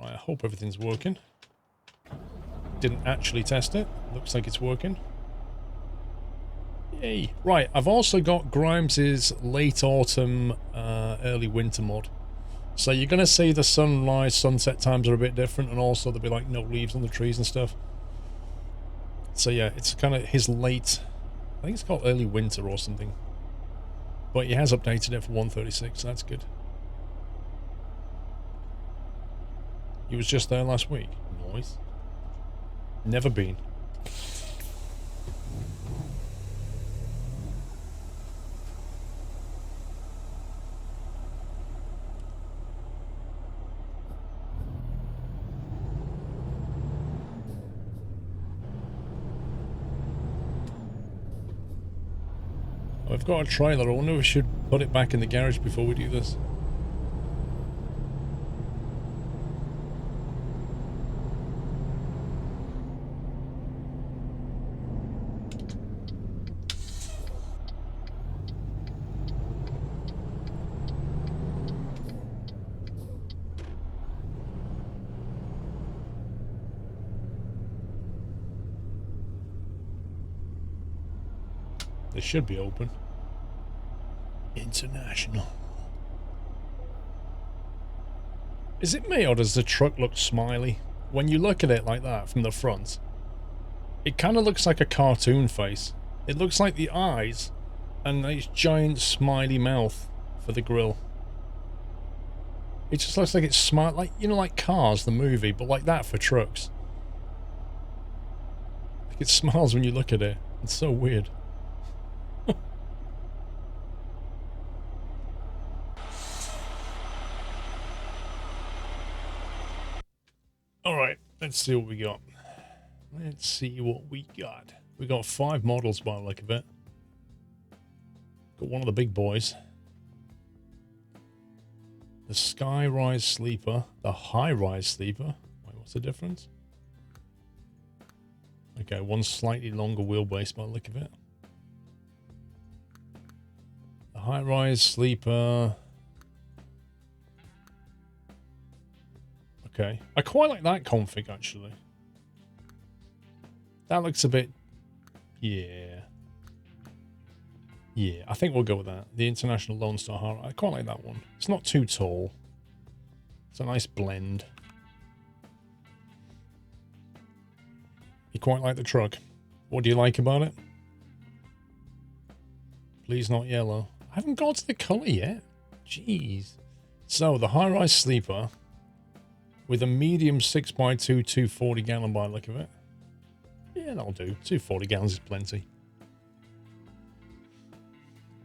Right, I hope everything's working. Didn't actually test it. Looks like it's working. Yay. Right, I've also got Grimes's late autumn, early winter mod. So you're going to see the sunrise, sunset times are a bit different, and also there'll be like no leaves on the trees and stuff. So yeah, it's kind of his late, I think it's called early winter or something. But he has updated it for 1.36, so that's good. He was just there last week. Nice. Never been. I've got a trailer. I wonder if we should put it back in the garage before we do this. They should be open. International. Is it me or does the truck look smiley? When you look at it like that from the front, it kind of looks like a cartoon face. It looks like the eyes and this giant smiley mouth for the grill. It just looks like it's smart, like, you know, like Cars, the movie, but like that for trucks. Like it smiles when you look at it. It's so weird. Alright, let's see what we got. Let's see what we got. We got 5 models by the look of it. Got one of the big boys. The Skyrise Sleeper. The High-Rise Sleeper. Wait, what's the difference? Okay, one slightly longer wheelbase by the look of it. The High-Rise Sleeper. Okay. I quite like that config, actually. That looks a bit... Yeah. Yeah, I think we'll go with that. The International Lone Star Heart. I quite like that one. It's not too tall. It's a nice blend. You quite like the truck. What do you like about it? Please not yellow. I haven't got to the colour yet. Jeez. So, the high-rise sleeper with a medium 6x2 240 gallon by the look of it. Yeah, that'll do. 240 gallons is plenty.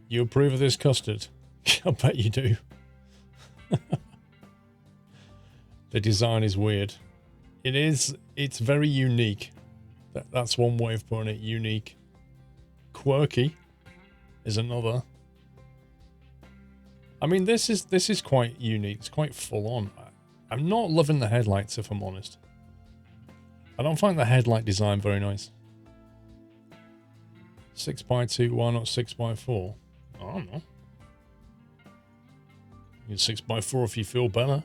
You approve of this custard? I bet you do. The design is weird. It's very unique. That's one way of putting it, unique. Quirky is another. I mean, this is quite unique. It's quite full on. I'm not loving the headlights, if I'm honest. I don't find the headlight design very nice. 6x2, why not 6x4? I don't know. You 6x4 if you feel better.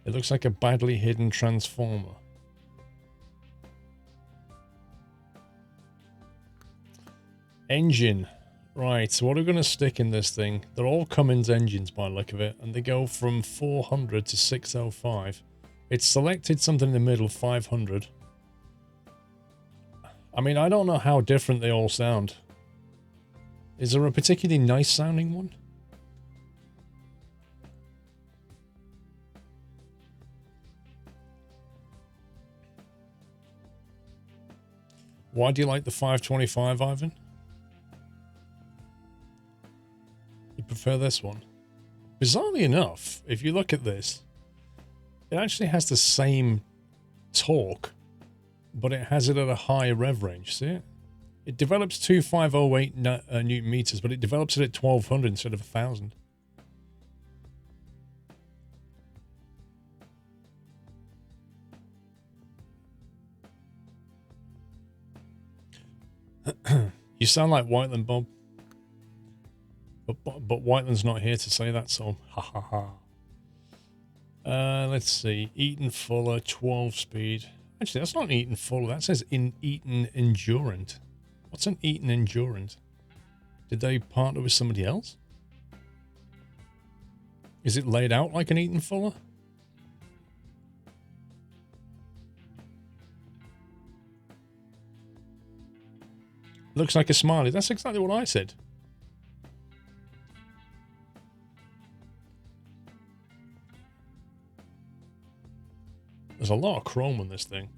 It looks like a badly hidden transformer. Engine. Right, so what are we going to stick in this thing? They're all Cummins engines by the look of it, and they go from 400 to 605. It's selected something in the middle, 500. I mean, I don't know how different they all sound. Is there a particularly nice sounding one? Why do you like the 525, Ivan? You prefer this one? Bizarrely enough, if you look at this, it actually has the same torque, but it has it at a higher rev range. See it? It develops 2508 newton meters, but it develops it at 1200 instead of 1000. You sound like Whiteland Bob. But Whiteland's not here to say that, so ha ha ha. Let's see. Eaton Fuller 12 speed. Actually, that's not an Eaton Fuller. That says Eaton Endurant. What's an Eaton Endurant? Did they partner with somebody else? Is it laid out like an Eaton Fuller? Looks like a smiley. That's exactly what I said. There's a lot of chrome on this thing.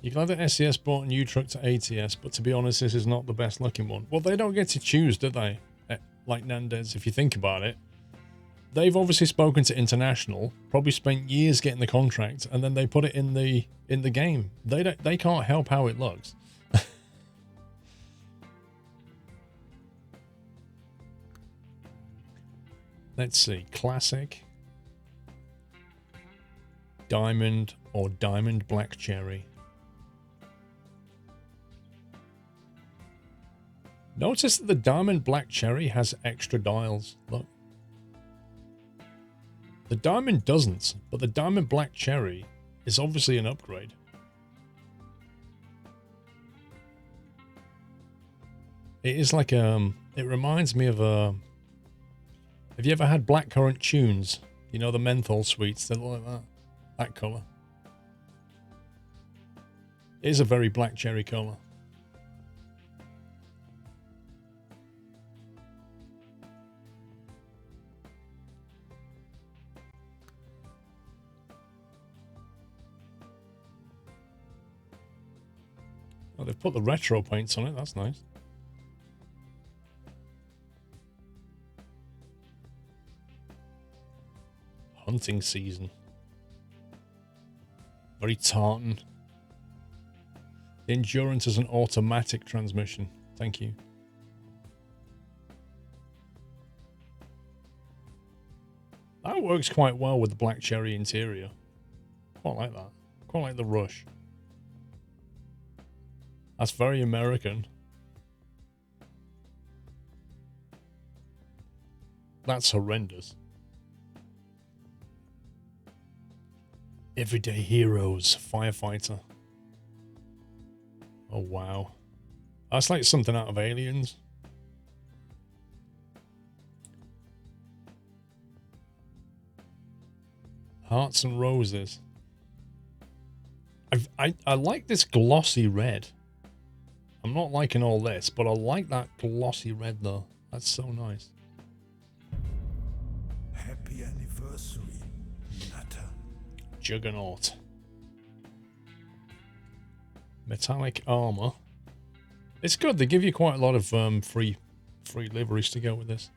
You can either SES bought a new truck to ATS, but to be honest, this is not the best looking one. Well, they don't get to choose, do they? Like Nandez, if you think about it. They've obviously spoken to International, probably spent years getting the contract, and then they put it in the game. They can't help how it looks. Let's see, classic, diamond, or diamond black cherry. Notice that the diamond black cherry has extra dials. Look. The diamond doesn't, but the diamond black cherry is obviously an upgrade. It is like it reminds me of have you ever had blackcurrant tunes? You know, the menthol sweets that look like that? That colour. It is a very black cherry colour. Oh, they've put the retro paints on it. That's nice. Hunting season. Very tartan. The Endurance is an automatic transmission. Thank you. That works quite well with the black cherry interior. Quite like that. Quite like the Rush. That's very American. That's horrendous. Everyday Heroes Firefighter. Oh wow. That's like something out of Aliens. Hearts and Roses. I like this glossy red. I'm not liking all this, but I like that glossy red though. That's so nice. Happy anniversary, Natter. Juggernaut. Metallic armor. It's good. They give you quite a lot of free liveries to go with this.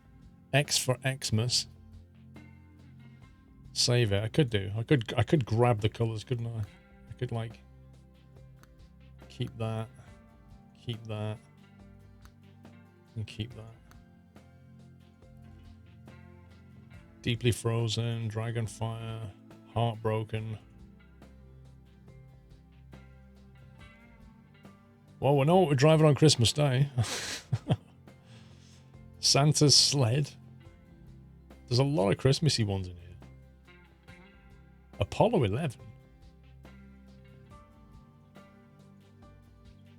X for Xmas. Save it. I could do. I could grab the colors, couldn't I? I could like keep that, and keep that. Deeply Frozen, Dragonfire, Heartbroken. Well, we know what we're driving on Christmas Day. Santa's Sled. There's a lot of Christmassy ones in here. Apollo 11.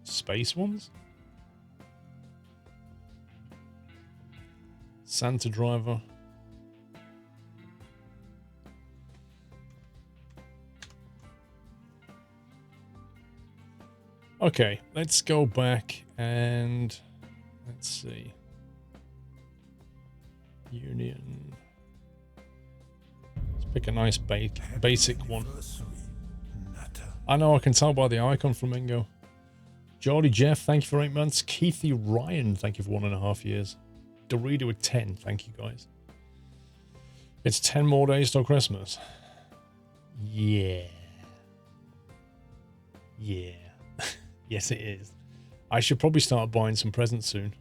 Space ones. Santa Driver. Okay, let's go back and let's see. Union. Let's pick a nice basic one. I know, I can tell by the icon, Flamingo. Geordie Jeff, thank you for 8 months. Keithy Ryan, thank you for 1.5 years. Dorito with 10, thank you guys. It's 10 more days till Christmas. Yeah. Yeah. Yes, it is. I should probably start buying some presents soon.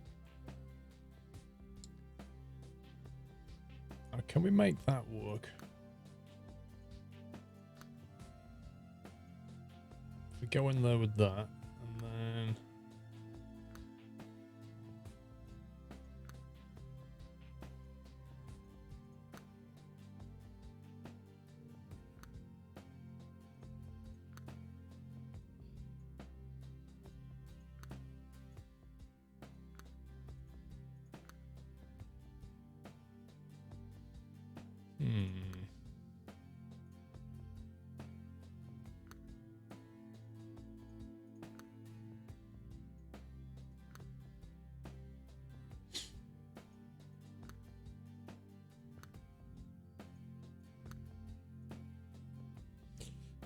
Can we make that work? If we go in there with that, and then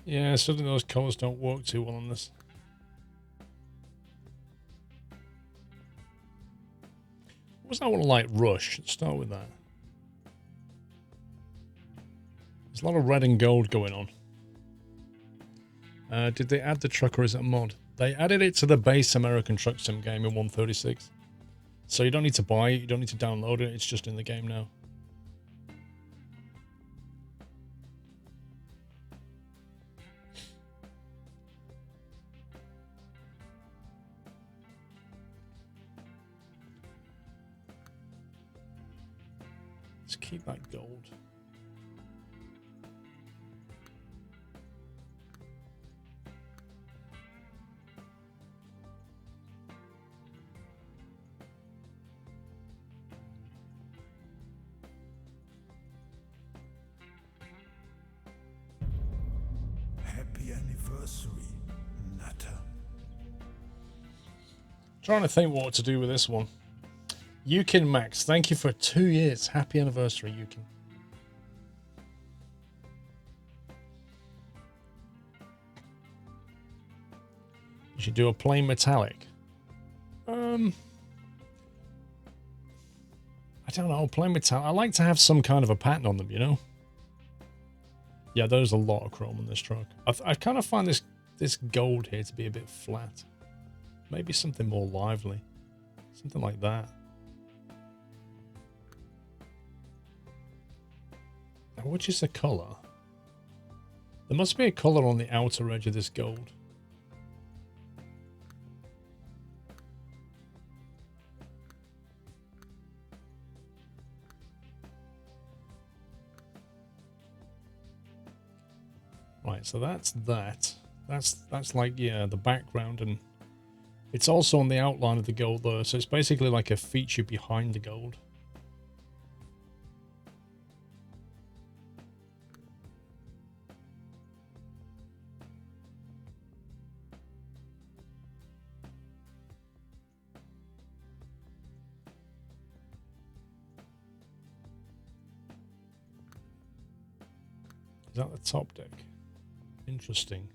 Yeah, suddenly those colours don't work too well on this. What was that one like? Rush. Let's start with that. There's a lot of red and gold going on. Did they add the truck or is it a mod? They added it to the base American Truck Sim game in 136. So you don't need to buy it, you don't need to download it, it's just in the game now. Let's keep that gold. Happy anniversary, Nutter. Trying to think what to do with this one. Yukin Max, thank you for 2 years. Happy anniversary, Yukin. You should do a plain metallic. I don't know, plain metallic. I like to have some kind of a pattern on them, you know? Yeah, there's a lot of chrome on this truck. I kind of find this gold here to be a bit flat. Maybe something more lively. Something like that. Now, which is the colour? There must be a colour on the outer edge of this gold. Right, so that's that. That's like, yeah, the background, and it's also on the outline of the gold though, so it's basically like a feature behind the gold. Is that the top deck? Interesting.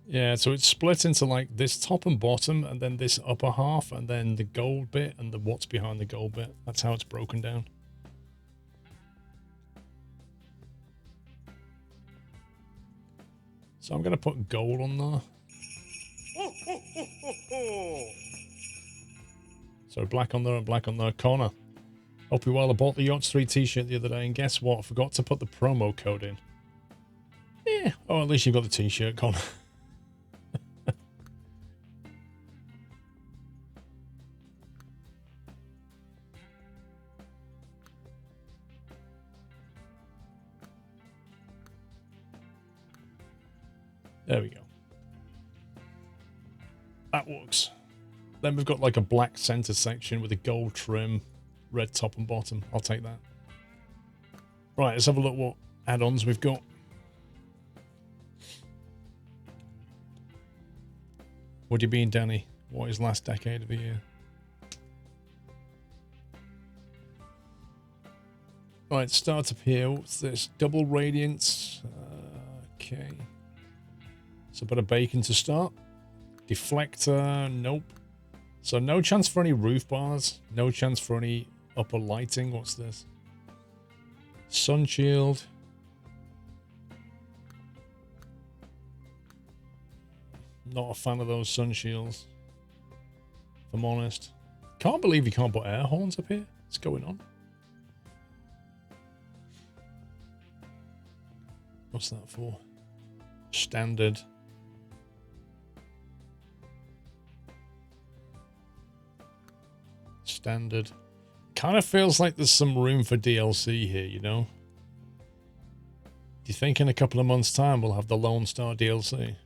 Yeah, so it's split into like this top and bottom, and then this upper half, and then the gold bit, and the what's behind the gold bit. That's how it's broken down. So I'm going to put gold on there. So black on there and black on there. Connor, hope you well. I bought the Yachts 3 t-shirt the other day, and guess what? I forgot to put the promo code in. Yeah. Oh, at least you got the t-shirt, Connor. There we go. That works. Then we've got like a black center section with a gold trim, red top and bottom. I'll take that. Right, let's have a look what add-ons we've got. What do you mean, Danny? What is last decade of the year? Right, start up here. What's this? Double radiance. Okay. So a bit of bacon to start. Deflector, nope. So no chance for any roof bars. No chance for any upper lighting. What's this? Sun shield. Not a fan of those sun shields, if I'm honest. Can't believe you can't put air horns up here. What's going on? What's that for? Standard. Standard. Kind of feels like there's some room for DLC here, you know? Do you think in a couple of months' time we'll have the Lone Star DLC?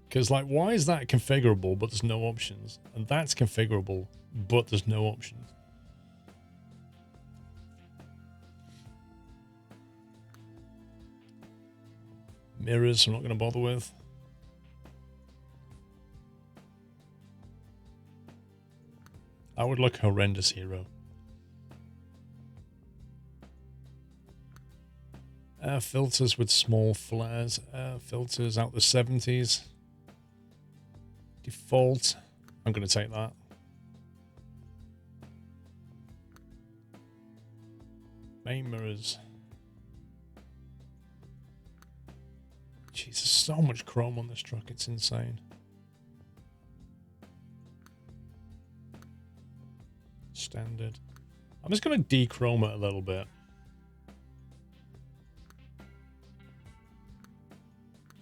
Because, like, why is that configurable but there's no options? And that's configurable but there's no options. Mirrors, I'm not going to bother with. That would look horrendous, hero. Air filters with small flares. Air filters out the 70s. Default. I'm going to take that. Main mirrors. Jeez, there's so much chrome on this truck. It's insane. Standard. I'm just going to de-chrome it a little bit.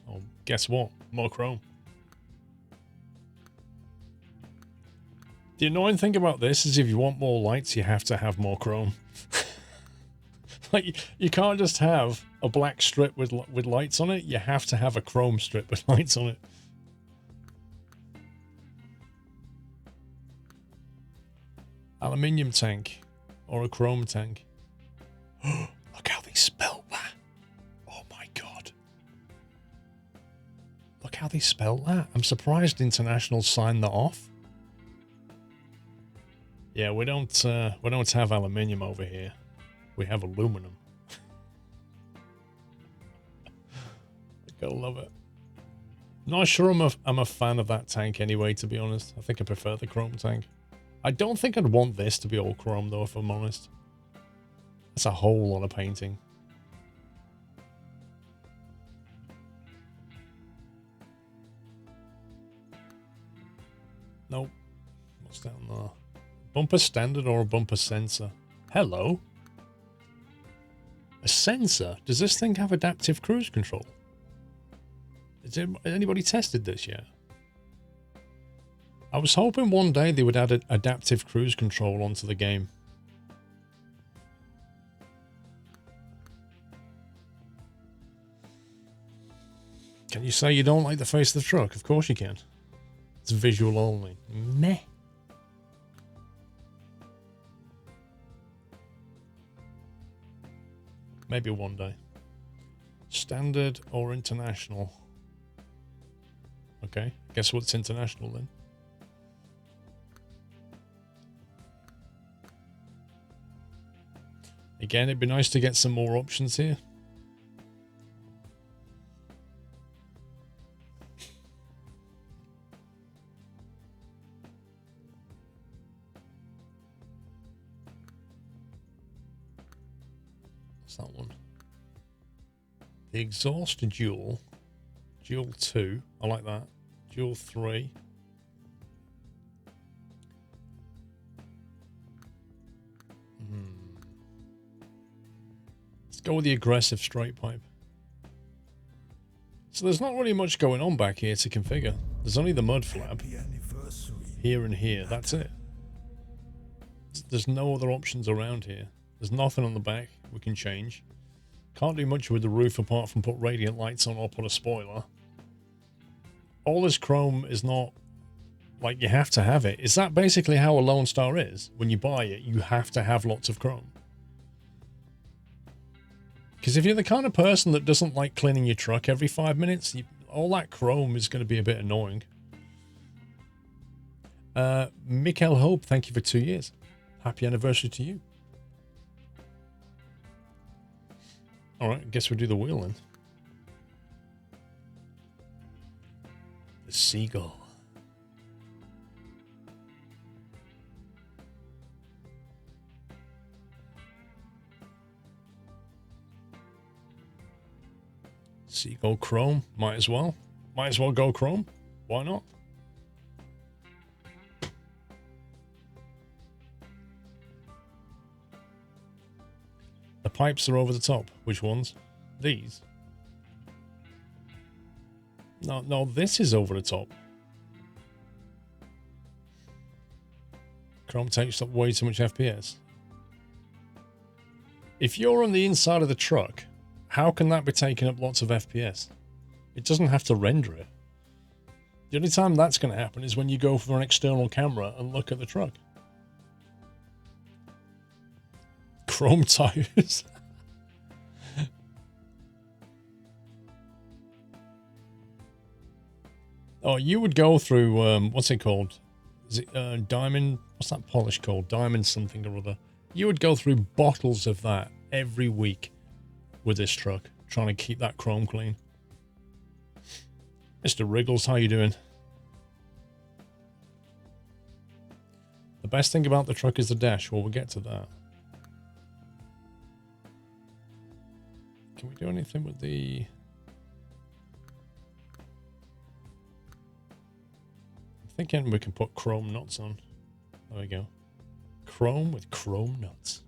Oh, guess what? More chrome. The annoying thing about this is if you want more lights, you have to have more chrome. Like, you can't just have a black strip with lights on it. You have to have a chrome strip with lights on it. Aluminium tank or a chrome tank. Look how they spelled that. Oh my god. Look how they spelled that. I'm surprised International signed that off. Yeah, we don't have aluminium over here. We have aluminum. I gotta love it. Not sure I'm a fan of that tank anyway, to be honest. I think I prefer the chrome tank. I don't think I'd want this to be all chrome though, if I'm honest. That's a whole lot of painting. Nope. What's down there? Bumper standard or a bumper sensor? Hello? A sensor? Does this thing have adaptive cruise control? Has anybody tested this yet? I was hoping one day they would add adaptive cruise control onto the game. Can you say you don't like the face of the truck? Of course you can. It's visual only. Meh. Maybe one day. Standard or international? Okay, guess what's international then? Again, it'd be nice to get some more options here. What's that one? The exhaust dual. Dual 2. I like that. Dual 3. Let's go with the aggressive straight pipe. So there's not really much going on back here to configure. There's only the mud flap. Here and here. That's it. There's no other options around here. There's nothing on the back we can change. Can't do much with the roof apart from put radiant lights on or put a spoiler. All this chrome is not like you have to have it. Is that basically how a Lone Star is? When you buy it, you have to have lots of chrome. Because if you're the kind of person that doesn't like cleaning your truck every 5 minutes, all that chrome is going to be a bit annoying. Mikkel Hope, thank you for 2 years. Happy anniversary to you. Alright, I guess we'll do the wheel then. The Seagull. Seagull chrome, might as well. Might as well go chrome. Why not? The pipes are over the top. Which ones? These? No, this is over the top. Chrome takes up way too much FPS. If you're on the inside of the truck, how can that be taking up lots of FPS? It doesn't have to render it. The only time that's going to happen is when you go for an external camera and look at the truck. Chrome tires. Oh, you would go through, what's it called? Is it diamond? What's that polish called? Diamond something or other. You would go through bottles of that every week. with this truck, trying to keep that chrome clean. Mr. Wriggles, how you doing? The best thing about the truck is the dash. Well, we'll get to that. Can we do anything with the... I'm thinking we can put chrome nuts on. There we go. Chrome with chrome nuts.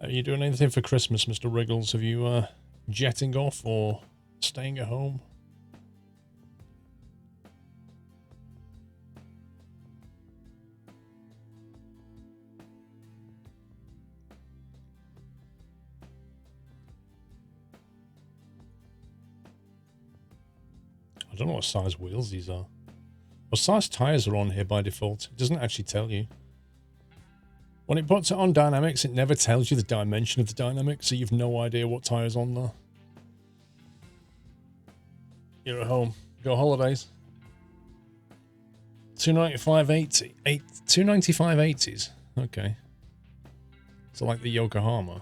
Are you doing anything for Christmas, Mr. Wriggles? Have you jetting off or staying at home? I don't know what size wheels these are. What size tires are on here by default? It doesn't actually tell you. When it puts it on dynamics, it never tells you the dimension of the dynamics, so you've no idea what tire's on there. You're at home. Go holidays. 295.80. 295.80s. Okay. So like the Yokohama.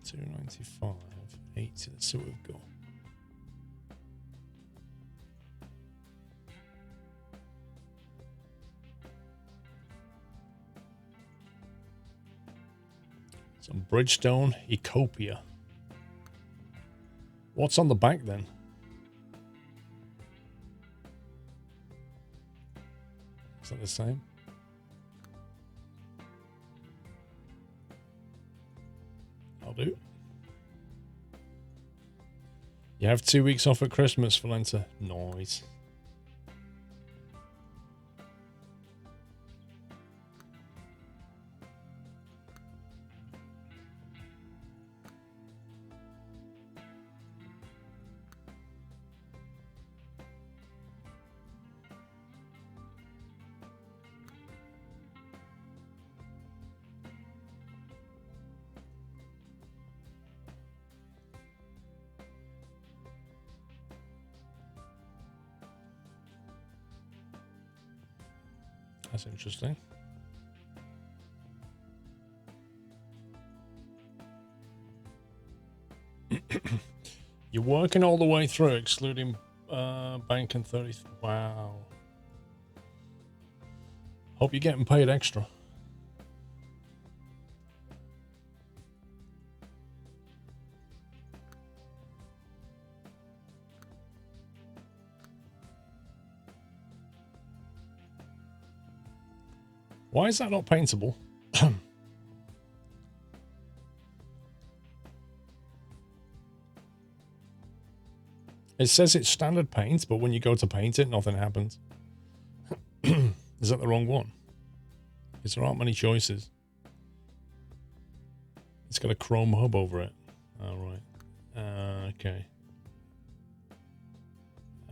295.80. Let's see what we've got. Some Bridgestone Ecopia. What's on the back then? Is that the same? I'll do. You have 2 weeks off at Christmas, Valenta. Nice. That's interesting. You're working all the way through, excluding bank and 30. Wow. Hope you're getting paid extra. Why is that not paintable? It says it's standard paint, but when you go to paint it, nothing happens. Is that the wrong one? Because there aren't many choices. It's got a chrome hub over it. All right. Okay.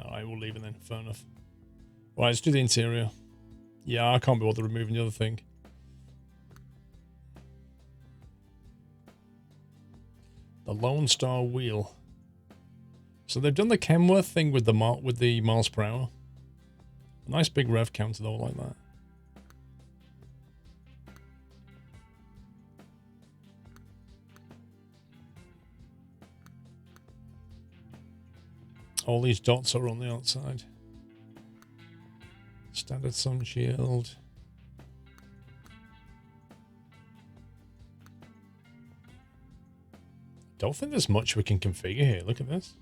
All right, we'll leave it then. Fair enough. Right, let's do the interior. Yeah, I can't be bothered removing the other thing. The Lone Star wheel. So they've done the Kenworth thing with the miles per hour. A nice big rev counter though, like that. All these dots are on the outside. Standard sun shield. Don't think there's much we can configure here. Look at this.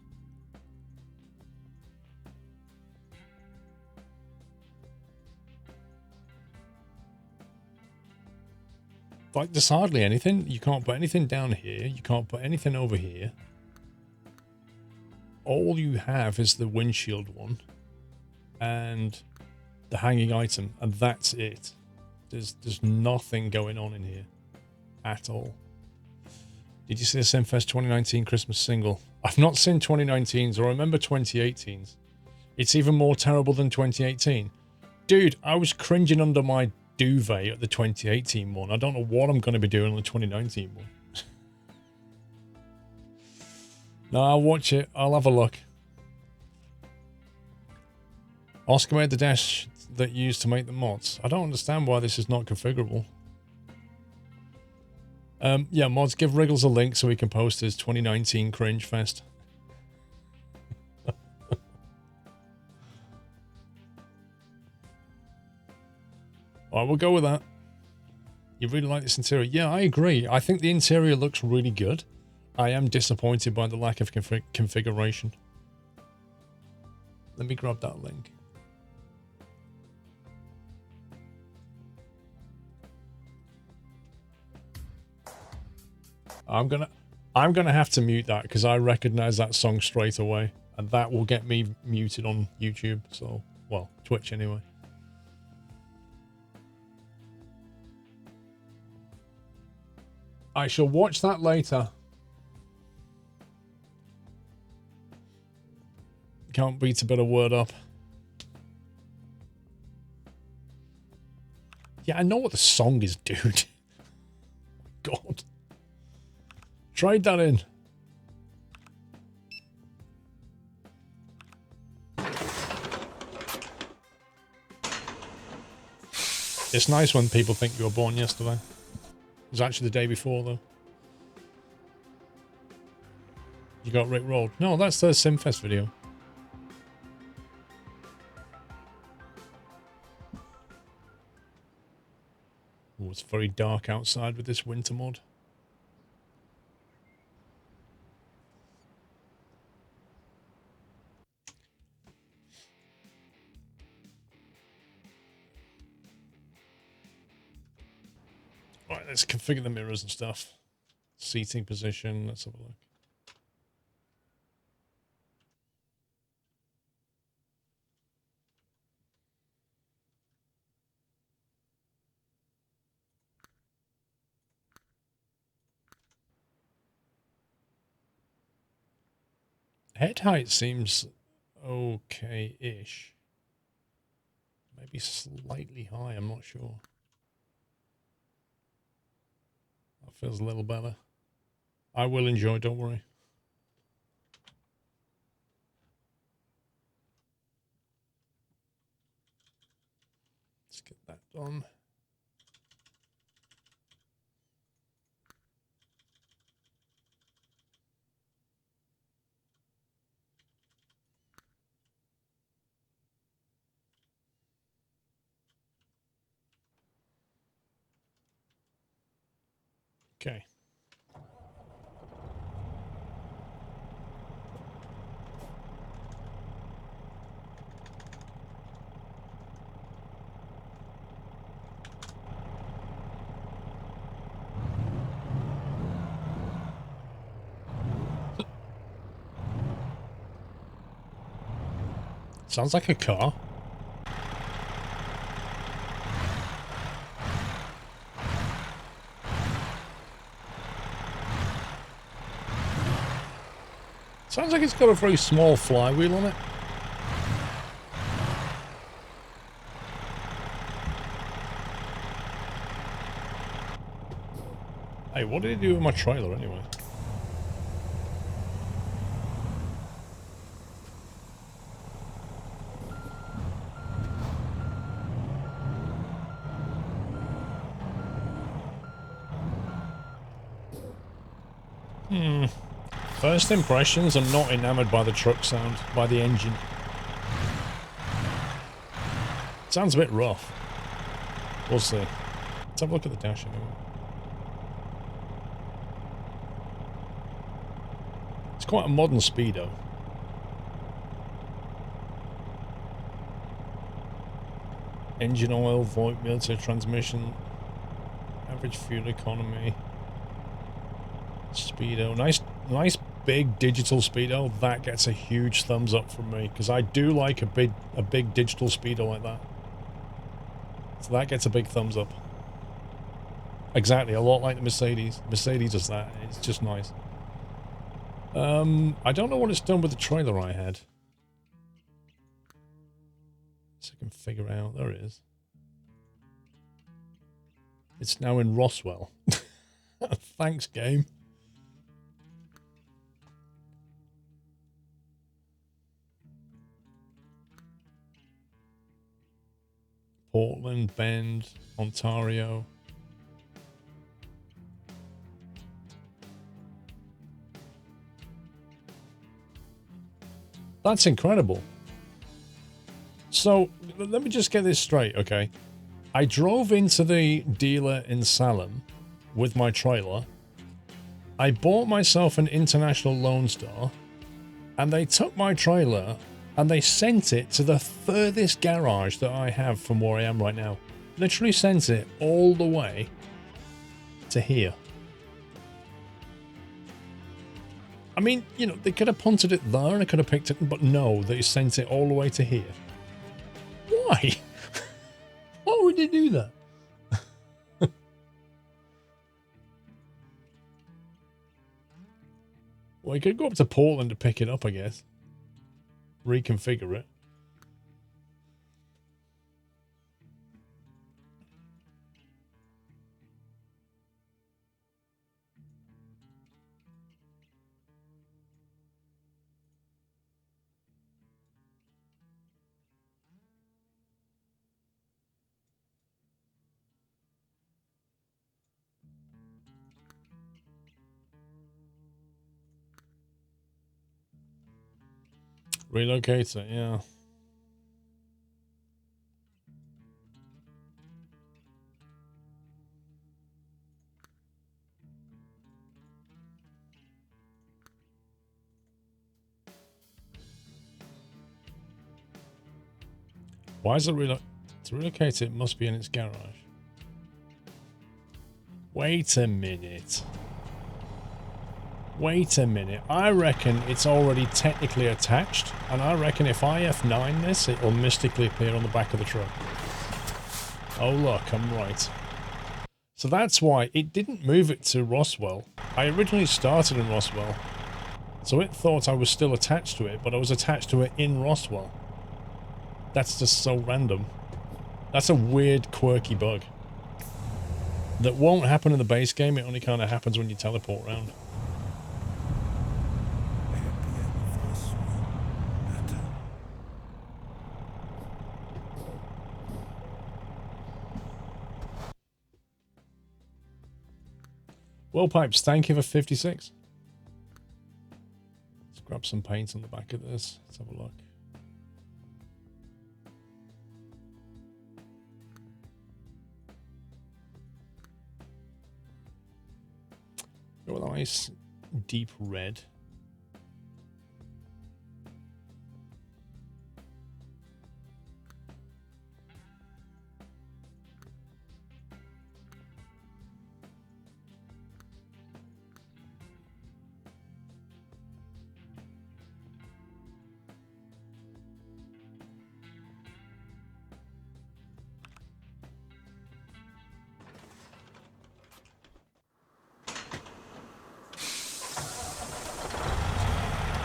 Like, there's hardly anything. You can't put anything down here. You can't put anything over here. All you have is the windshield one. And the hanging item. And that's it. There's nothing going on in here. At all. Did you see the Simfest 2019 Christmas single? I've not seen 2019's, or I remember 2018's. It's even more terrible than 2018. Dude, I was cringing under my duvet at the 2018 one. I don't know what I'm going to be doing on the 2019 one. No, I'll watch it. I'll have a look. Oscar made the dash that used to make the mods. I don't understand why this is not configurable. Yeah, mods, give Wriggles a link so he can post his 2019 Cringe Fest. Alright, we'll go with that. You really like this interior? Yeah, I agree. I think the interior looks really good. I am disappointed by the lack of configuration. Let me grab that link. I'm gonna have to mute that because I recognize that song straight away, and that will get me muted on YouTube. So, well, Twitch anyway. I shall watch that later. Can't beat a bit of Word Up. Yeah, I know what the song is, dude. God. Trade that in. It's nice when people think you were born yesterday. It was actually the day before, though. You got Rick rolled. No, that's the Simfest video. Oh, it's very dark outside with this winter mod. Right, let's configure the mirrors and stuff. Seating position, let's have a look. Head height seems okay-ish. Maybe slightly high, I'm not sure. That feels a little better. I will enjoy, don't worry. Let's get that done. Okay. Sounds like a car. Sounds like it's got a very small flywheel on it. Hey, what did he do with my trailer anyway? First impressions, I'm not enamored by the truck sound, by the engine. It sounds a bit rough. We'll see. Let's have a look at the dash anyway. It's quite a modern speedo. Engine oil, VoIP, military transmission, average fuel economy, speedo. Nice big digital speedo. That gets a huge thumbs up from me because I do like a big digital speedo like that. So that gets a big thumbs up. Exactly, a lot like the Mercedes. Mercedes does that. It's just nice. I don't know what it's done with the trailer I had. So I can figure out. There it is. It's now in Roswell. Thanks, game. Portland, Bend, Ontario. That's incredible. So, let me just get this straight, okay? I drove into the dealer in Salem with my trailer. I bought myself an International Lone Star, and they took my trailer and they sent it to the furthest garage that I have from where I am right now. Literally sent it all the way to here. I mean, you know, they could have punted it there and I could have picked it, but no, they sent it all the way to here. Why? Why would they do that? Well, you could go up to Portland to pick it up, I guess. Reconfigure it. Relocate it, yeah. Why is it to relocate it must be in its garage? Wait a minute. Wait a minute. I reckon it's already technically attached, and I reckon if I F9 this, it will mystically appear on the back of the truck. Oh look, I'm right. So that's why it didn't move it to Roswell. I originally started in Roswell, so it thought I was still attached to it, but I was attached to it in Roswell. That's just so random. That's a weird, quirky bug. That won't happen in the base game, it only kind of happens when you teleport around. Well, Pipes, thank you for 56. Let's grab some paint on the back of this. Let's have a look. Go with a nice deep red.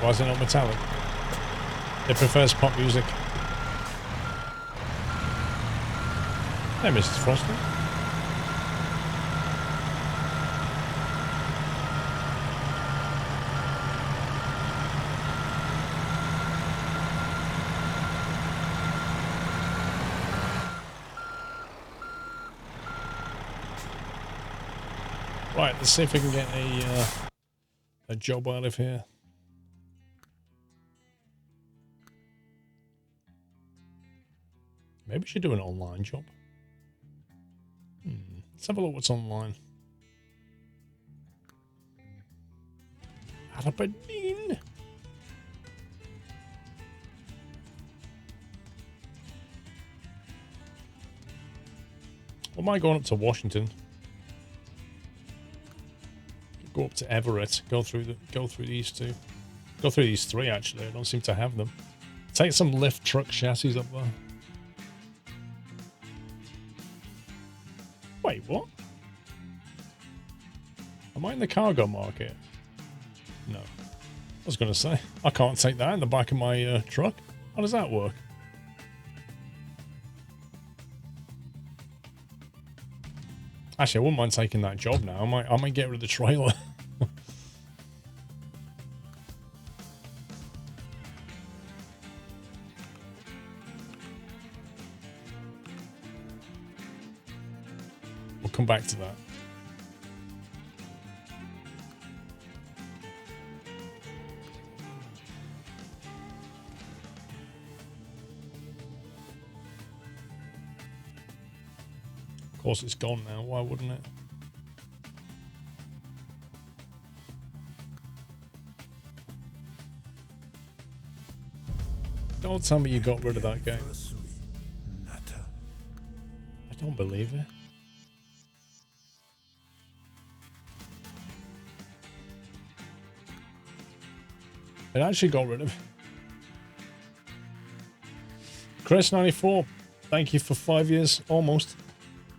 Why is it not metallic? It prefers pop music. Hey, Mrs. Frosty. Right, let's see if we can get a job out of here. Maybe we should do an online job. Let's have a look what's online. Aberdeen. Or am I going up to Washington? Go up to Everett. Go through these two. Go through these three actually. I don't seem to have them. Take some lift truck chassis up there. Wait, what? Am I in the cargo market? No. I was going to say, I can't take that in the back of my truck. How does that work? Actually, I wouldn't mind taking that job now. I might get rid of the trailer. We'll come back to that. Of course, it's gone now. Why wouldn't it? Don't tell me you got rid of that game. I don't believe it. It actually got rid of it. Chris94, thank you for 5 years, almost.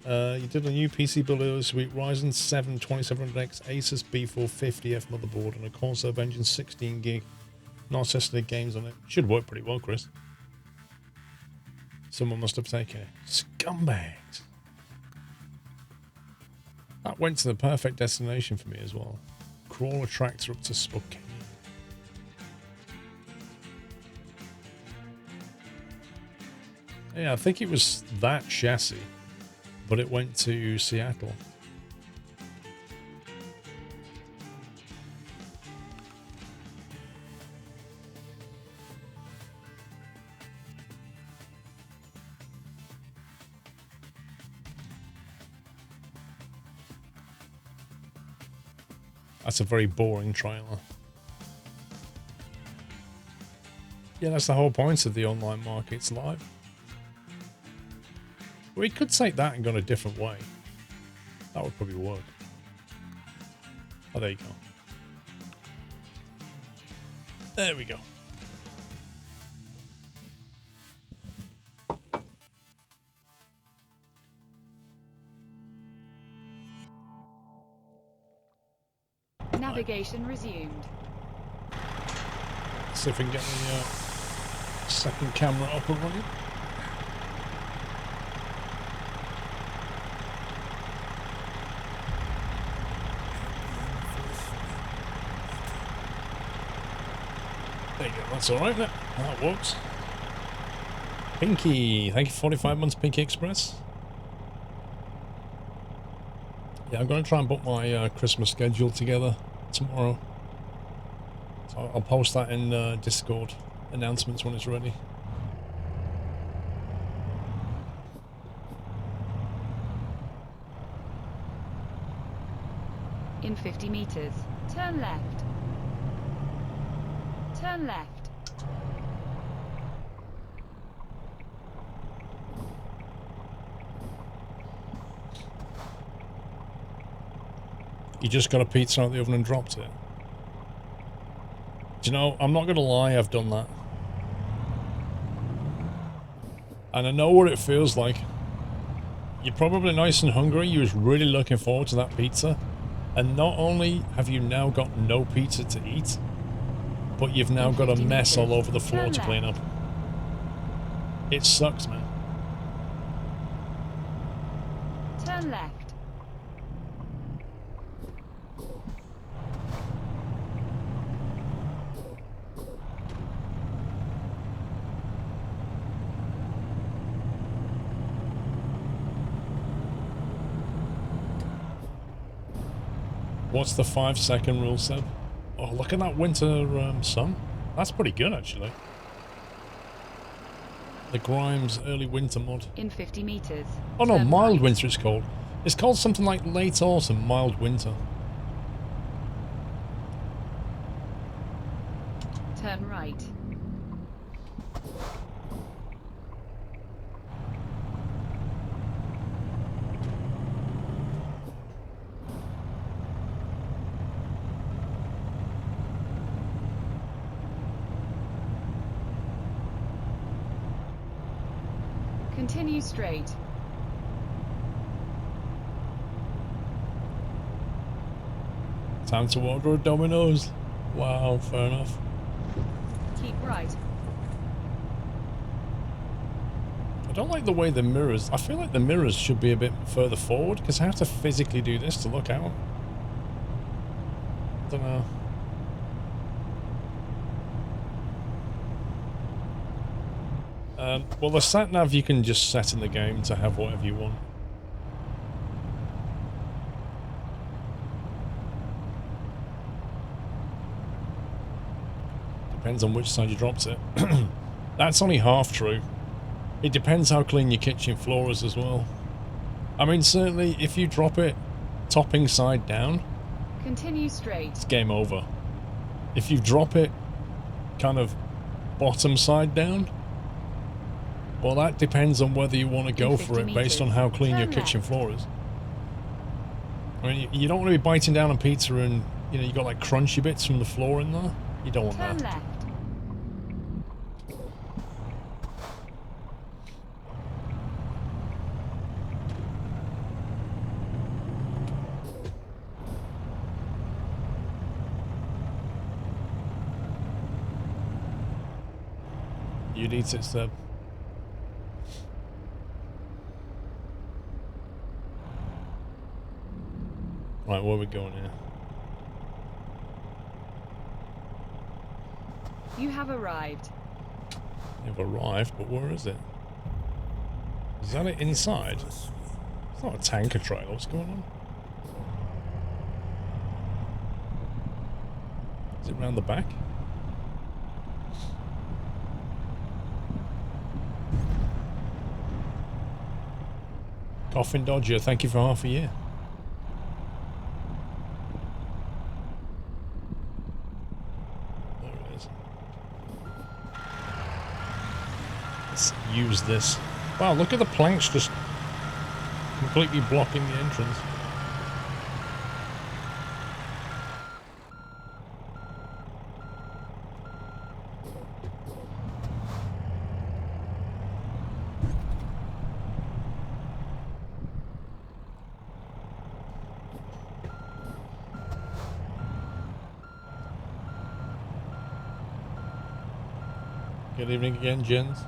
You did a new PC build this week, Ryzen 7 2700X Asus B450F motherboard and a Corsair engine 16 gig. Not SSD games on it. Should work pretty well, Chris. Someone must have taken it. Scumbags. That went to the perfect destination for me as well. Crawler tractor up to Spokane. Yeah, I think it was that chassis, but it went to Seattle. That's a very boring trailer. Yeah, that's the whole point of the online market. It's live. We could take that and go in a different way. That would probably work. Oh, there you go. There we go. Navigation resumed. See if we can get the second camera up and running. There you go, that's alright, that works. Pinky, thank you for 45 months, Pinky Express. Yeah, I'm going to try and book my Christmas schedule together tomorrow. So I'll post that in Discord announcements when it's ready. In 50 meters, turn left. Turn left. You just got a pizza out of the oven and dropped it. Do you know, I'm not going to lie, I've done that. And I know what it feels like. You're probably nice and hungry, you was really looking forward to that pizza. And not only have you now got no pizza to eat, but you've now got a mess all over the floor to clean up. It sucks, man. Turn left. What's the 5-second rule, Seb? Oh, look at that winter sun. That's pretty good, actually. The Grimes early winter mod. In 50 meters. Oh no, mild winter it's called. It's called something like late autumn, mild winter. Turn right. Continue straight. Time to order a Domino's. Wow, fair enough. Keep right. I don't like the way the mirrors... I feel like the mirrors should be a bit further forward, because I have to physically do this to look out. I don't know. Well, the sat-nav you can just set in the game to have whatever you want. Depends on which side you dropped it. That's only half true. It depends how clean your kitchen floor is as well. I mean, certainly if you drop it topping side down, Continue straight. it's game over. If you drop it kind of bottom side down, well, that depends on whether you want to go for it based on how clean your kitchen floor is. I mean, you don't want to be biting down on pizza and, you know, you got like crunchy bits from the floor in there. You don't want Turn that. left. You'd eat it, Seb. Right, where are we going here? You have arrived. You've arrived, but where is it? Is that it inside? It's not a tanker trailer. What's going on? Is it round the back? Coffin Dodger, thank you for half a year. There it is. Let's use this. Wow, look at the planks just completely blocking the entrance. Good evening again, gents.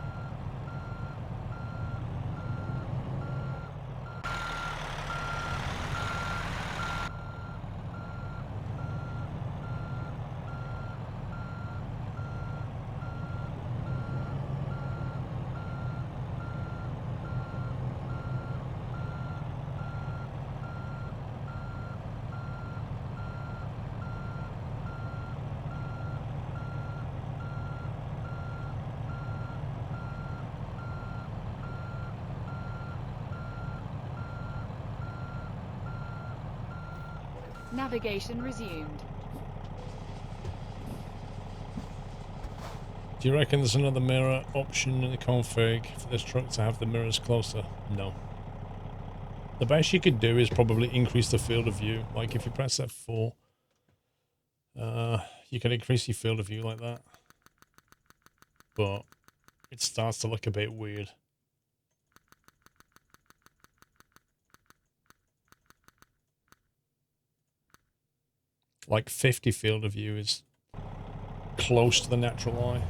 Navigation resumed. Do you reckon there's another mirror option in the config for this truck to have the mirrors closer? No. The best you could do is probably increase the field of view. Like if you press F4, you can increase your field of view like that. But it starts to look a bit weird. Like 50 field of view is close to the natural eye.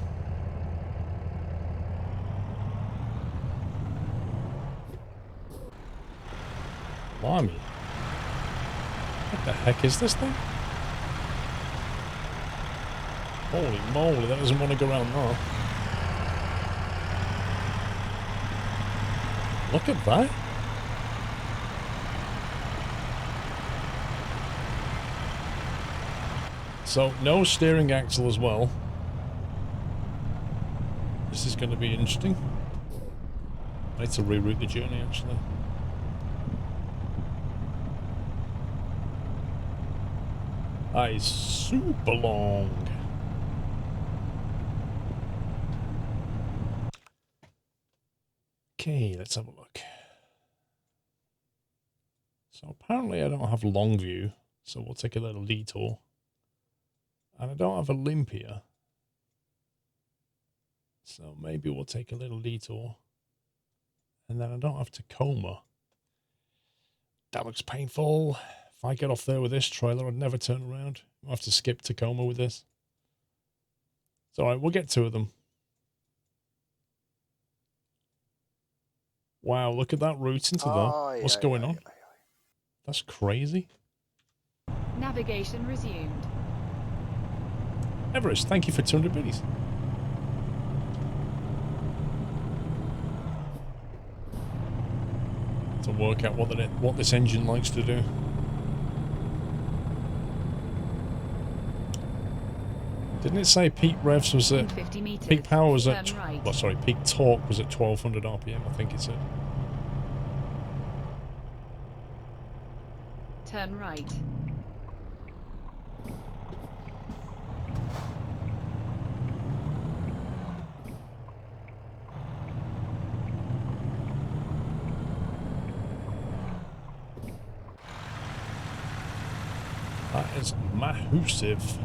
Blimey. What the heck is this thing? Holy moly, that doesn't want to go around there. Look at that. So, no steering axle as well. This is going to be interesting. I need to reroute the journey, actually. That is super long. Okay, let's have a look. So apparently I don't have long view, so we'll take a little detour. And I don't have Olympia. So maybe we'll take a little detour. And then I don't have Tacoma. That looks painful. If I get off there with this trailer, I'd never turn around. I'll have to skip Tacoma with this. It's alright, we'll get two of them. Wow, look at that route into there. What's going on? That's crazy. Navigation resumed. Everest, thank you for 200 biddies. To work out what this engine likes to do. Didn't it say peak revs was at 50 meters, peak power was at right. well, sorry, peak torque was at 1200 RPM, I think it said. Turn right. That is massive.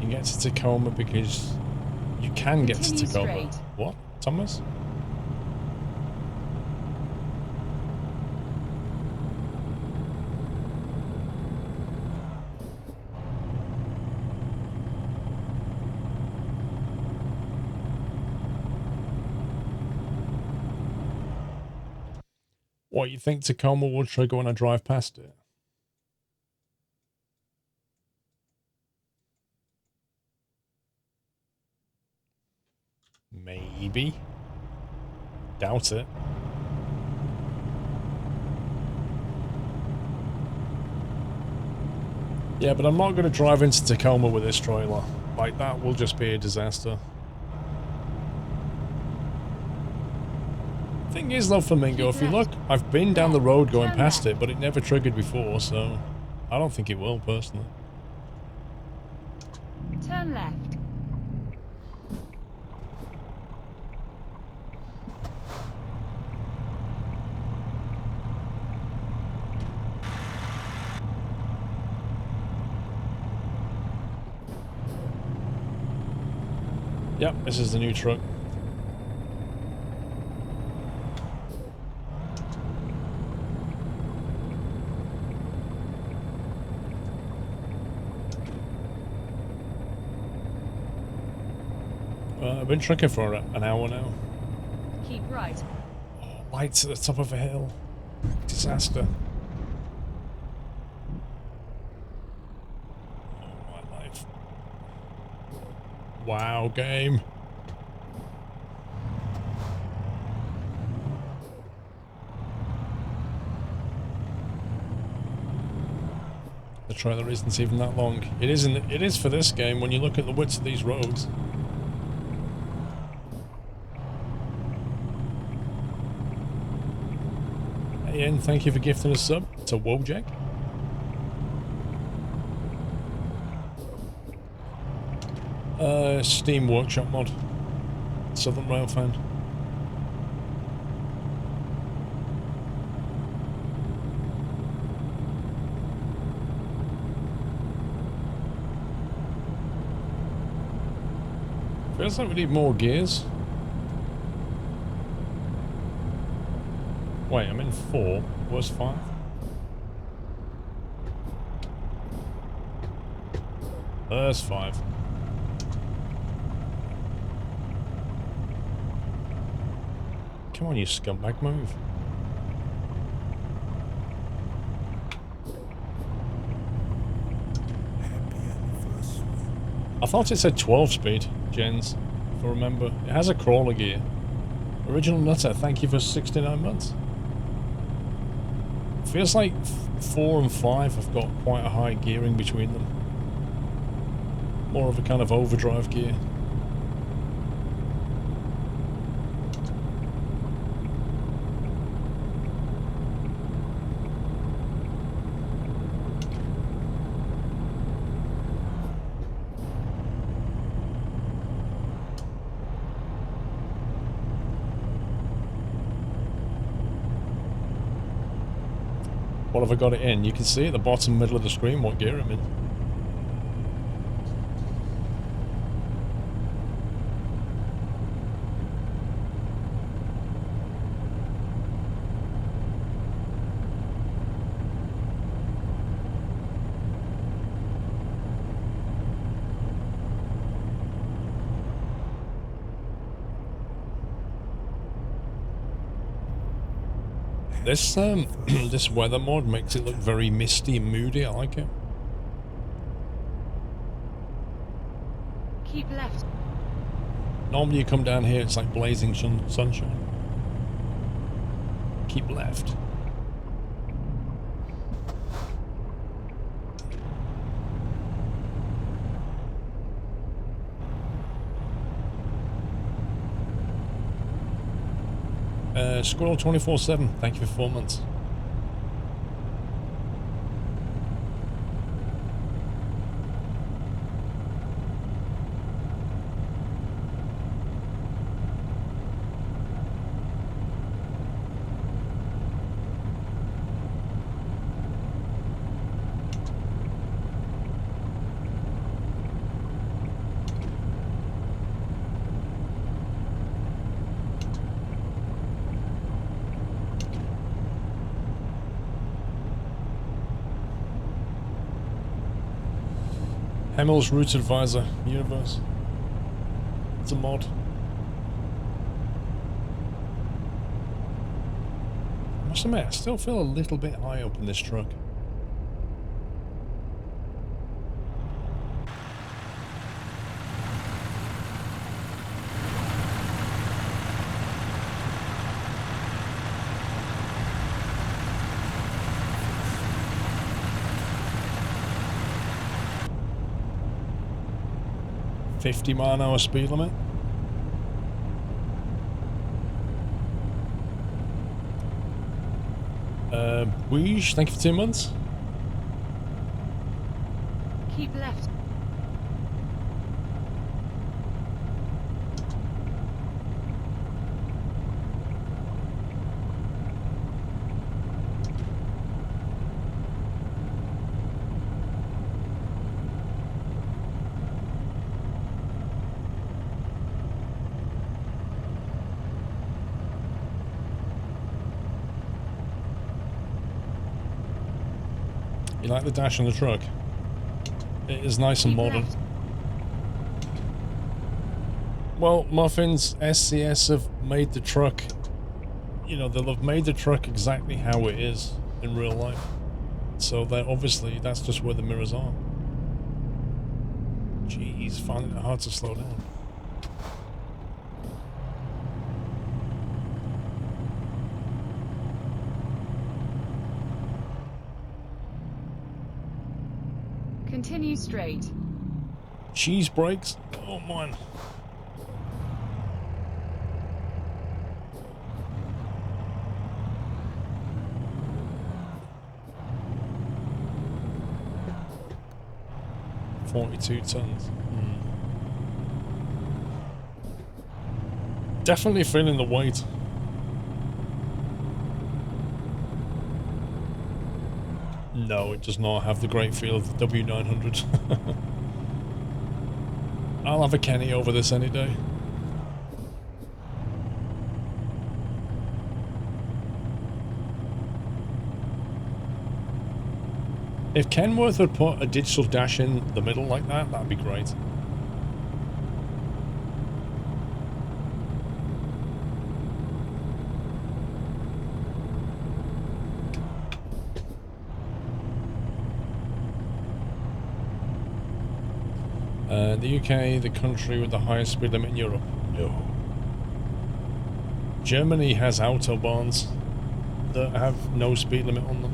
You get to Tacoma because you can get to Continue Tacoma. straight. What, Thomas? What, you think Tacoma will trigger when I drive past it? Maybe. Doubt it. Yeah, but I'm not going to drive into Tacoma with this trailer. Like, that will just be a disaster. Thing is, though, Flamingo, if you look, I've been down the road going past it, but it never triggered before, so I don't think it will, personally. Turn left. Yep, this is the new truck. I've been trucking for an hour now. Keep right. Oh, lights at the top of a hill. Disaster. Oh, my life. Wow, game. The trailer isn't even that long. It isn't. It is for this game when you look at the width of these roads. Hey, Ian, thank you for gifting a sub to Wojak. Steam Workshop mod. Southern Rail fan. Feels like we need more gears. Wait, I'm in 4. Where's 5? There's 5. Come on, you scumbag, move. I thought it said 12 speed, gens, if I remember. It has a crawler gear. Original Nutter, thank you for 69 months. Feels like 4 and 5 have got quite a high gearing between them. More of a kind of overdrive gear. What have I got it in? You can see at the bottom middle of the screen what gear I'm in. This this weather mod makes it look very misty and moody. I like it. Keep left. Normally you come down here, it's like blazing sunshine. Keep left. Squirrel247, thank you for 4 months. Hemmel's Route Advisor Universe. It's a mod. I must admit, I still feel a little bit high up in this truck. .50-mile-an-hour speed limit. Weege, thank you for 2 months. Keep left. You like the dash on the truck? It is nice and modern. Well, Muffins SCS have made the truck, you know, they'll have made the truck exactly how it is in real life. So that obviously, that's just where the mirrors are. Jeez, finding it hard to slow down. Continue straight. Cheese brakes? Oh man. $42 tons. Definitely feeling the weight. No, it does not have the great feel of the W900. I'll have a Kenny over this any day. If Kenworth would put a digital dash in the middle like that, that'd be great. The UK, the country with the highest speed limit in Europe. No. Germany has autobahns that have no speed limit on them.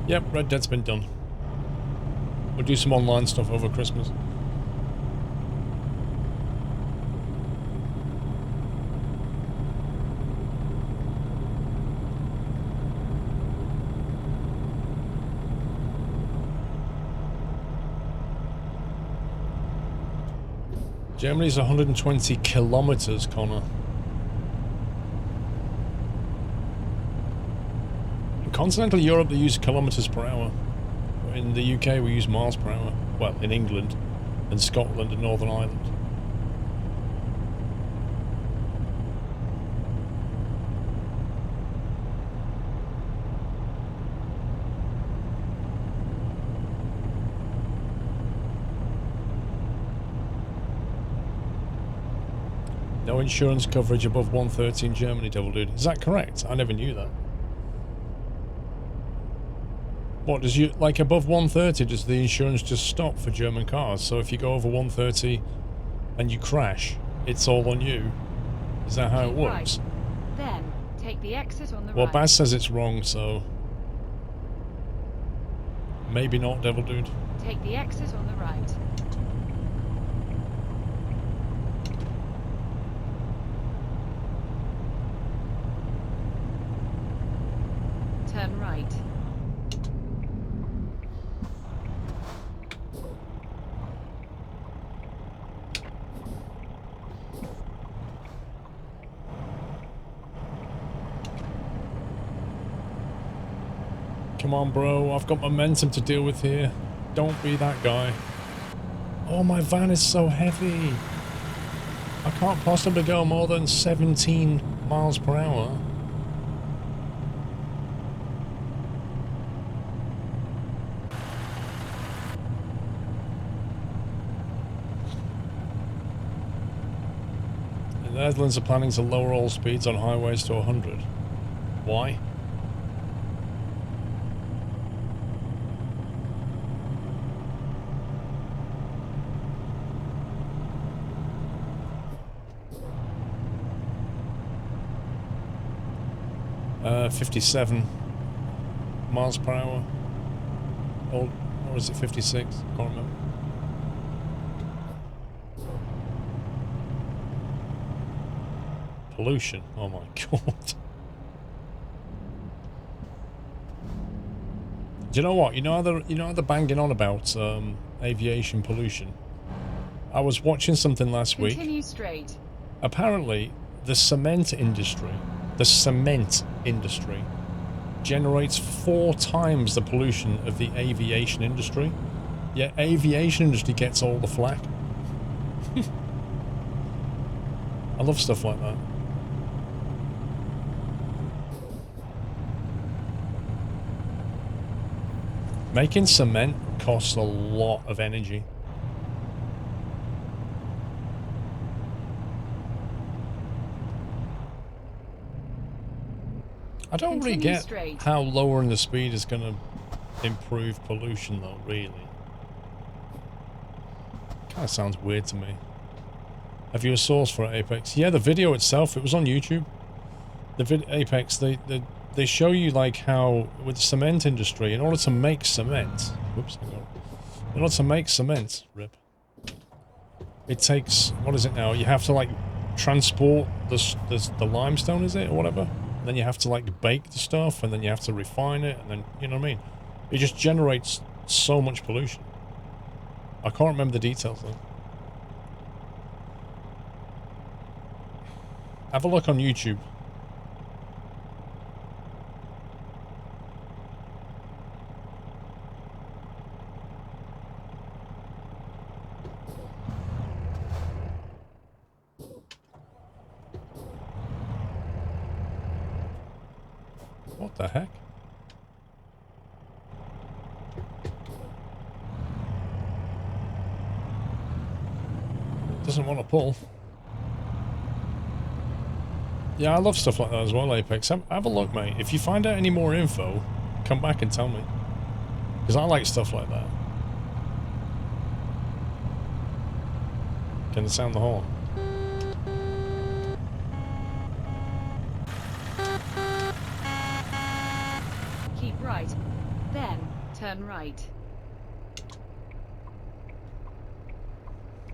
Yep, Red Dead's been done. We'll do some online stuff over Christmas. Germany's 120 kilometers, Connor. In continental Europe, they use kilometers per hour. In the UK, we use miles per hour. Well, in England, and Scotland, and Northern Ireland. No insurance coverage above 130 in Germany, Devil Dude. Is that correct? I never knew that. What, does you, like above 130, does the insurance just stop for German cars? So if you go over 130 and you crash, it's all on you? Is that how it works? Right. Then, take the exit on the Well, right. Baz says it's wrong, so... maybe not, Devil Dude. Take the exit on the right. Turn right. Come on, bro. I've got momentum to deal with here. Don't be that guy. Oh, my van is so heavy. I can't possibly go more than 17 miles per hour. The Netherlands are planning to lower all speeds on highways to 100. Why? Uh, 57 miles per hour. Or is it 56? Can't remember. Pollution. Oh my god. Do you know what? You know how they're banging on about aviation pollution? I was watching something last week. Continue straight. Apparently, the cement industry generates 4 times the pollution of the aviation industry. Yet aviation industry gets all the flack. I love stuff like that. Making cement costs a lot of energy. I don't really get how lowering the speed is going to improve pollution though, really. Kind of sounds weird to me. Have you a source for Apex? Yeah, the video itself, it was on YouTube. The Apex, they show you like how with the cement industry, in order to make cement, whoops, hang on. In order to make cement, rip, it takes, what is it now? You have to like transport the limestone, is it, or whatever? And then you have to like bake the stuff, and then you have to refine it, and then, you know what I mean? It just generates so much pollution. I can't remember the details though. Have a look on YouTube. What the heck? Doesn't want to pull. Yeah, I love stuff like that as well, Apex. Have a look, mate. If you find out any more info, come back and tell me. Because I like stuff like that. Can it sound the horn? Keep right. Then, turn right.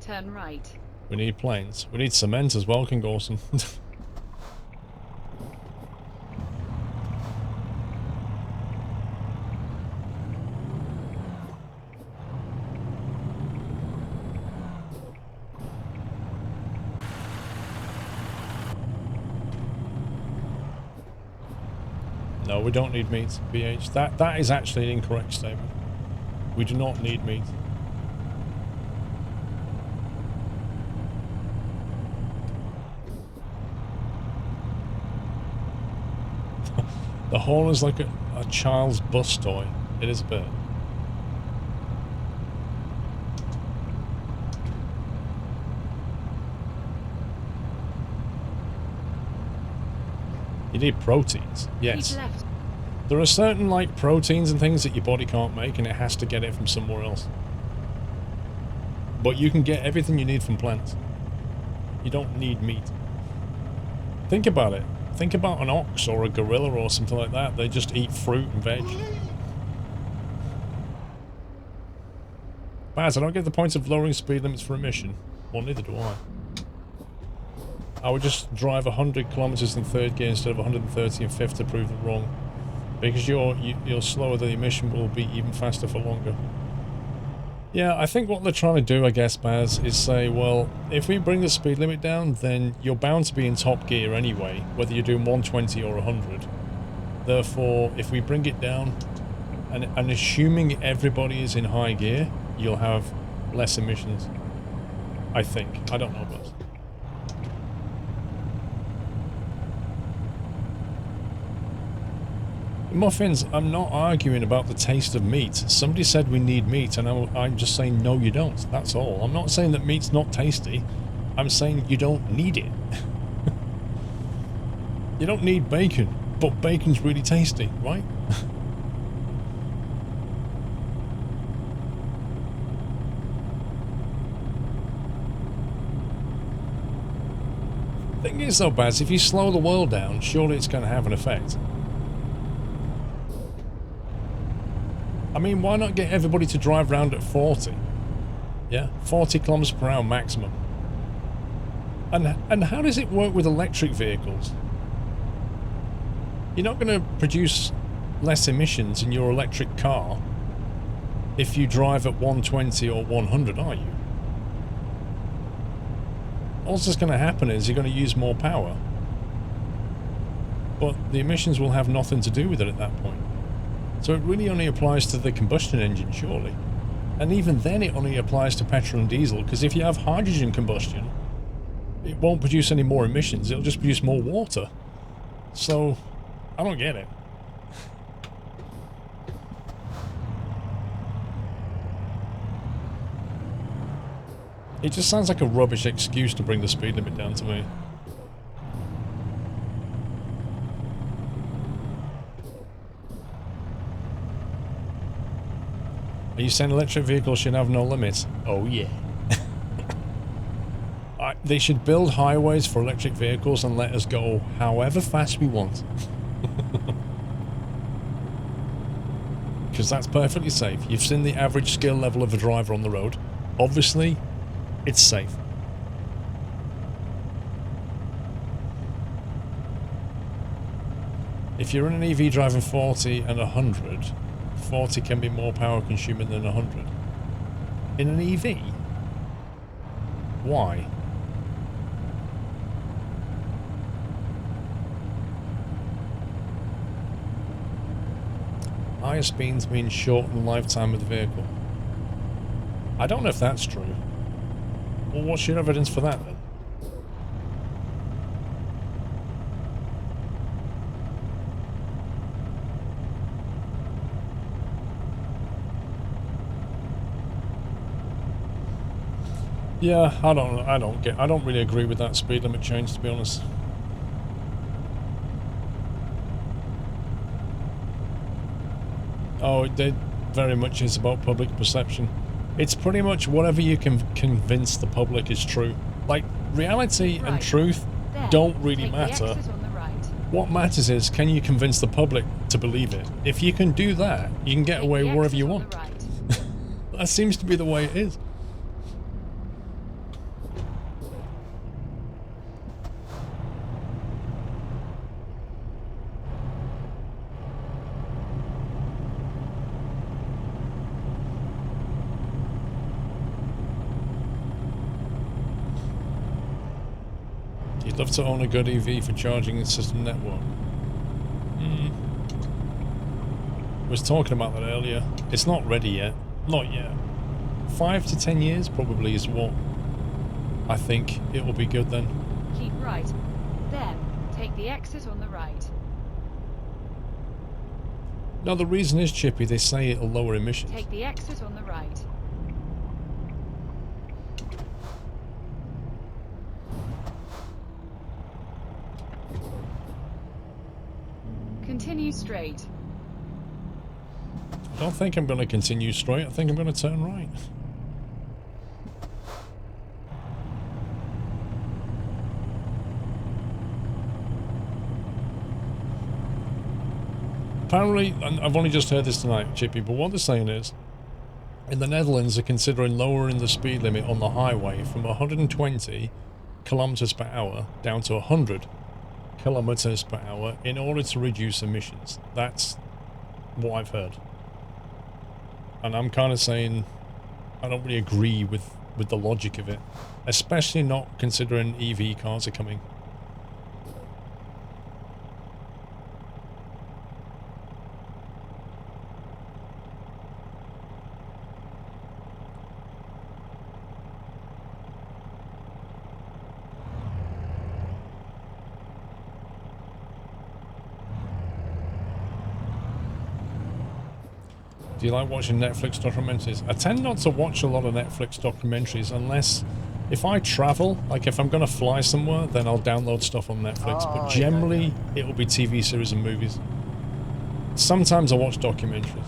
Turn right. We need planes. We need cement as well, King Awesome. No, we don't need meat, BH. That is actually an incorrect statement. We do not need meat. The horn is like a child's bus toy. It is a bit. You need proteins, yes. Keep left. There are certain like proteins and things that your body can't make, and it has to get it from somewhere else. But you can get everything you need from plants. You don't need meat. Think about it. Think about an ox or a gorilla or something like that. They just eat fruit and veg. Baz, I don't get the point of lowering speed limits for emission. Well, neither do I. I would just drive 100 kilometers in third gear instead of 130 in fifth to prove them wrong. Because you're slower, the emission will be even faster for longer. Yeah, I think what they're trying to do, I guess, Baz, is say, well, if we bring the speed limit down, then you're bound to be in top gear anyway, whether you're doing 120 or 100. Therefore, if we bring it down, and assuming everybody is in high gear, you'll have less emissions. I think. I don't know, Baz. Muffins, I'm not arguing about the taste of meat. Somebody said we need meat, and I'm just saying no, you don't. That's all. I'm not saying that meat's not tasty. I'm saying you don't need it. You don't need bacon, but bacon's really tasty, right? Thing is though, Baz, if you slow the world down, surely it's going to have an effect. I mean, why not get everybody to drive around at 40? Yeah, 40 kilometers per hour maximum. And how does it work with electric vehicles? You're not going to produce less emissions in your electric car if you drive at 120 or 100, are you? All that's going to happen is you're going to use more power. But the emissions will have nothing to do with it at that point. So it really only applies to the combustion engine, surely. And even then it only applies to petrol and diesel, because if you have hydrogen combustion, it won't produce any more emissions, it'll just produce more water. So, I don't get it. It just sounds like a rubbish excuse to bring the speed limit down to me. Are you saying electric vehicles should have no limits? Oh yeah. They should build highways for electric vehicles and let us go however fast we want. Because that's perfectly safe. You've seen the average skill level of a driver on the road. Obviously, it's safe. If you're in an EV driving 40 and 100, 40 can be more power consuming than 100. In an EV? Why? Higher speeds mean shortened lifetime of the vehicle. I don't know if that's true. Well, what's your evidence for that then? Yeah, I don't really agree with that speed limit change, to be honest. Oh, it very much is about public perception. It's pretty much whatever you can convince the public is true. Like, reality and truth don't really matter. What matters is, can you convince the public to believe it? If you can do that, you can get away wherever you want. That seems to be the way it is. Love to own a good EV for charging the system network. Was talking about that earlier. It's not ready yet. Not yet. 5 to 10 years probably is what I think it will be good then. Keep right. Then, take the exit on the right. Now the reason is, Chippy, they say it'll lower emissions. Take the exit on the right. Continue straight. I don't think I'm going to continue straight. I think I'm going to turn right. Apparently, and I've only just heard this tonight, Chippy, but what they're saying is, in the Netherlands are considering lowering the speed limit on the highway from 120 kilometers per hour down to 100 kilometers per hour in order to reduce emissions. That's what I've heard. And I'm kind of saying I don't really agree with the logic of it, especially not considering EV cars are coming. Do you like watching Netflix documentaries? I tend not to watch a lot of Netflix documentaries unless if I travel, like if I'm going to fly somewhere, then I'll download stuff on Netflix. But generally, it will be TV series and movies. Sometimes I watch documentaries.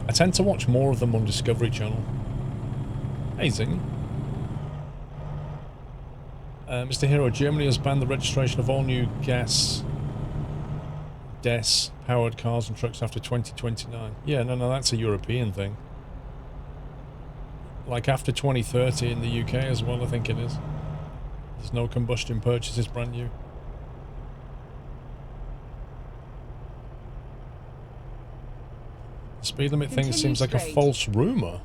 I tend to watch more of them on Discovery Channel. Amazing. Mr. Hero, Germany has banned the registration of all new gas powered cars and trucks after 2029. Yeah, no, that's a European thing. Like after 2030 in the UK as well, I think it is. There's no combustion purchases brand new. The speed limit thing seems like a false rumour.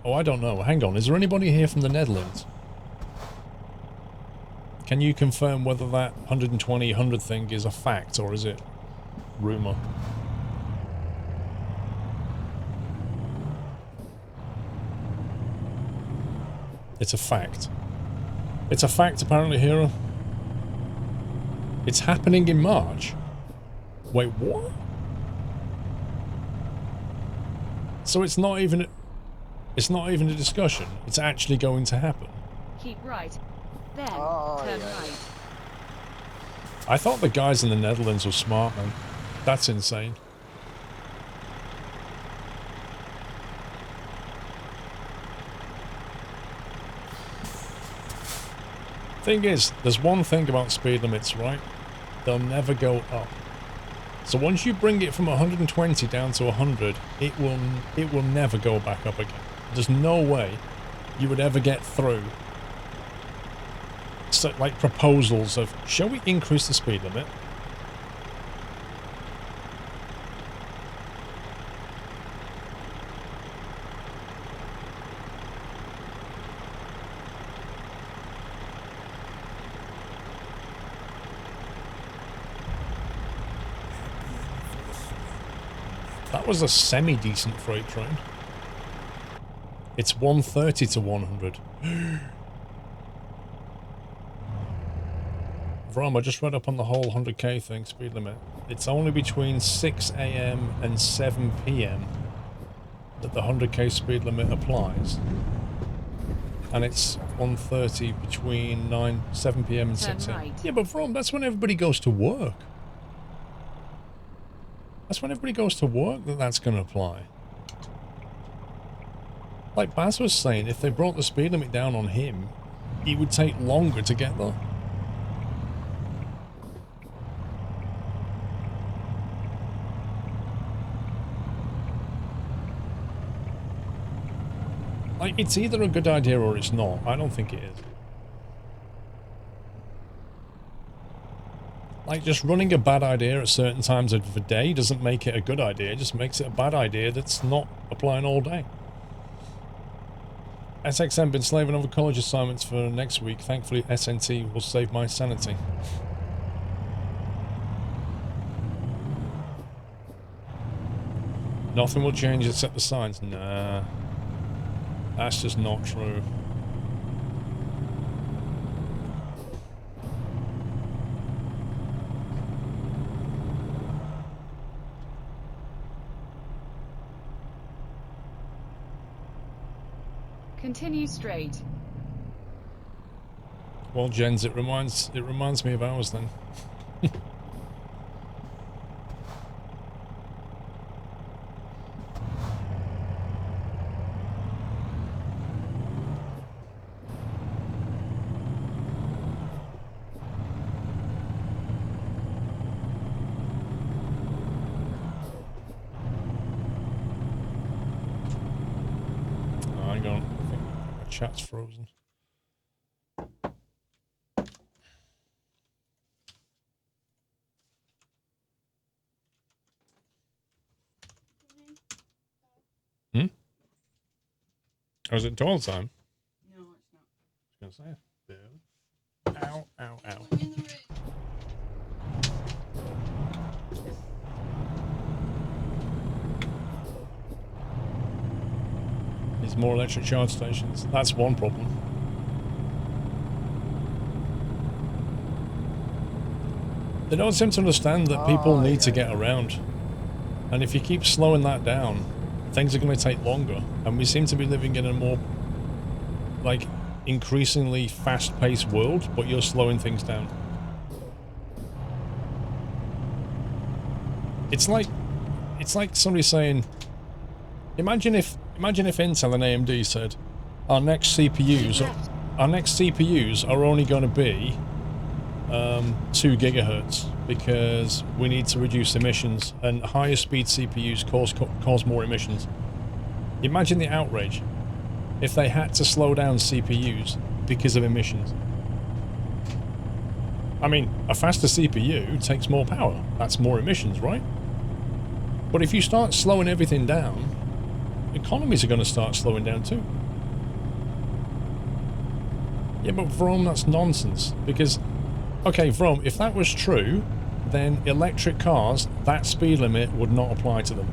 Oh, I don't know. Hang on, is there anybody here from the Netherlands? Can you confirm whether that 120, 100 thing is a fact or is it rumour? It's a fact. It's a fact, apparently, Hero. It's happening in March. Wait, what? So it's not even a discussion. It's actually going to happen. Keep right. Then turn right. I thought the guys in the Netherlands were smart, man. That's insane. Thing is, there's one thing about speed limits, right? They'll never go up. So once you bring it from 120 down to 100, it will never go back up again. There's no way you would ever get through so, like proposals of, shall we increase the speed limit? That was a semi-decent freight train. It's 130 to 100. Vrom, I just read up on the whole 100k thing, speed limit. It's only between 6 AM and 7 PM that the 100k speed limit applies. And it's 130 between 7 PM and 6 AM. Right. Yeah, but Vrom, that's when everybody goes to work. That's when everybody goes to work that's going to apply. Like Baz was saying, if they brought the speed limit down on him, it would take longer to get there. Like, it's either a good idea or it's not. I don't think it is. Like, just running a bad idea at certain times of the day doesn't make it a good idea. It just makes it a bad idea that's not applying all day. SXM been slaving over college assignments for next week. Thankfully, SNT will save my sanity. Nothing will change except the signs. Nah. That's just not true. Continue straight. Well, Jens, it reminds me of ours then. chat's frozen. Hmm? Oh, is it toilet time? No, it's not. I was going to say. Ow, ow, ow. I'm in the room. There's more electric charge stations. That's one problem. They don't seem to understand that people need to get around. And if you keep slowing that down, things are going to take longer. And we seem to be living in a more, like, increasingly fast-paced world, but you're slowing things down. It's like somebody saying, imagine if Intel and AMD said, our next CPUs are only going to be 2 gigahertz because we need to reduce emissions, and higher speed CPUs cause more emissions. Imagine the outrage if they had to slow down CPUs because of emissions. I mean, a faster CPU takes more power. That's more emissions, right? But if you start slowing everything down, economies are going to start slowing down too. Yeah, but Vroom, that's nonsense. Because, okay, Vroom, if that was true, then electric cars, that speed limit would not apply to them.